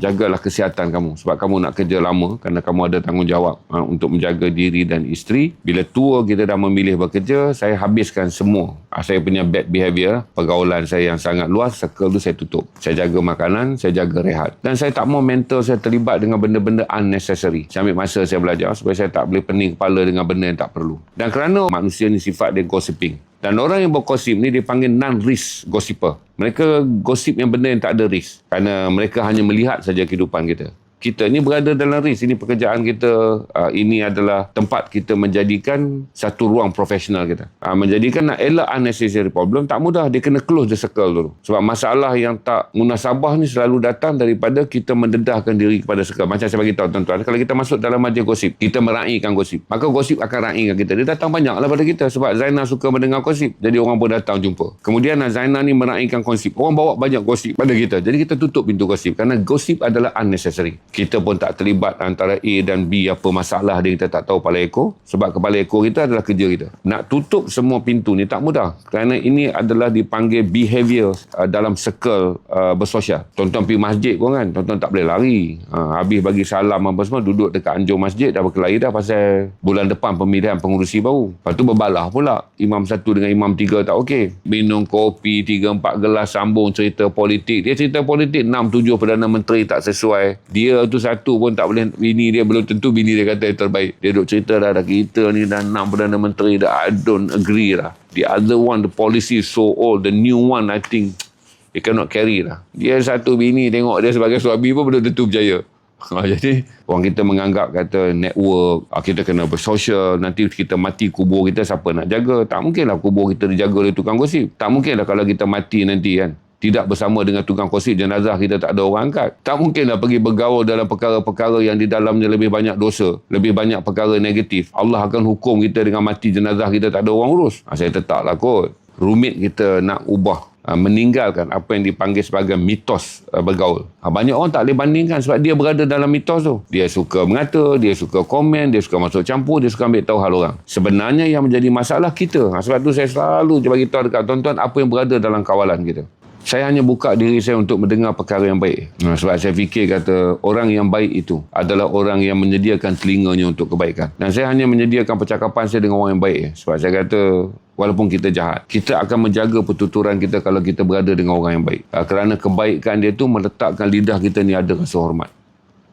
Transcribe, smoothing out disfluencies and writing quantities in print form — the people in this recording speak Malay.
jagalah kesihatan kamu. Sebab kamu nak kerja lama kerana kamu ada tanggungjawab untuk menjaga diri dan isteri. Bila tua kita dah memilih bekerja, saya habiskan semua. Saya punya bad behavior, pergaulan saya yang sangat luas, circle tu saya tutup. Saya jaga makanan, saya jaga rehat. Dan saya tak mau mental saya terlibat dengan benda-benda unnecessary. Saya ambil masa saya belajar supaya saya tak boleh pening kepala dengan benda yang tak perlu. Dan kerana manusia ni sifat dia gossiping. Dan orang yang bergosip ni dipanggil non-risk gossiper. Mereka gosip yang benda yang tak ada risk. Kerana mereka hanya melihat saja kehidupan kita. Kita ni berada dalam risk. Ini pekerjaan kita. Ini adalah tempat kita menjadikan satu ruang profesional kita. Menjadikan nak elak unnecessary problem tak mudah. Dia kena close the circle dulu. Sebab masalah yang tak munasabah ni selalu datang daripada kita mendedahkan diri kepada circle. Macam saya bagi tahu tuan-tuan. Kalau kita masuk dalam majlis gosip, kita meraihkan gosip. Maka gosip akan raihkan kita. Dia datang banyaklah pada kita. Sebab Zainal suka mendengar gosip. Jadi orang pun datang jumpa. Kemudian Zainal ni meraihkan gosip. Orang bawa banyak gosip pada kita. Jadi kita tutup pintu gosip. Kerana gosip adalah unnecessary. Kita pun tak terlibat antara A dan B apa masalah dia, kita tak tahu kepala ekor. Sebab kepala ekor kita adalah kerja kita. Nak tutup semua pintu ni tak mudah. Kerana ini adalah dipanggil behavior dalam circle bersosial. Tuan-tuan pergi masjid pun kan, tuan-tuan tak boleh lari. Habis bagi salam apa semua, duduk dekat anjung masjid dah berkelahi dah pasal bulan depan pemilihan pengurusi baru. Lepas tu berbalah pula. Imam 1 dengan Imam 3 tak okey. Minum kopi 3-4 gelas, sambung cerita politik. Dia cerita politik 6-7 Perdana Menteri tak sesuai. Dia tu satu pun tak boleh, bini dia belum tentu bini dia kata yang terbaik. Dia duk cerita dah kita ni dah 6 Perdana Menteri dah, I don't agree lah. The other one, the policy is so old. The new one, I think they cannot carry lah. Dia satu bini tengok dia sebagai suami pun belum tentu berjaya. Jadi orang kita menganggap kata network, kita kena bersosial, nanti kita mati kubur kita siapa nak jaga. Tak mungkinlah kubur kita dijaga oleh tukang gosip. Tak mungkinlah kalau kita mati nanti kan tidak bersama dengan tukang gosip, jenazah kita tak ada orang angkat. Tak mungkinlah pergi bergaul dalam perkara-perkara yang di dalamnya lebih banyak dosa, lebih banyak perkara negatif. Allah akan hukum kita dengan mati, jenazah kita tak ada orang urus. Saya tetaplah kot. Rumit kita nak ubah, meninggalkan apa yang dipanggil sebagai mitos bergaul. Banyak orang tak boleh bandingkan sebab dia berada dalam mitos tu. Dia suka mengata, dia suka komen, dia suka masuk campur, dia suka ambil tahu hal orang. Sebenarnya yang menjadi masalah kita. Sebab tu saya selalu bagi tahu dekat tuan-tuan apa yang berada dalam kawalan kita. Saya hanya buka diri saya untuk mendengar perkara yang baik. Sebab saya fikir kata orang yang baik itu adalah orang yang menyediakan telinganya untuk kebaikan. Dan saya hanya menyediakan percakapan saya dengan orang yang baik. Sebab saya kata walaupun kita jahat, kita akan menjaga pertuturan kita kalau kita berada dengan orang yang baik. Kerana kebaikan dia tu meletakkan lidah kita ni ada rasa hormat.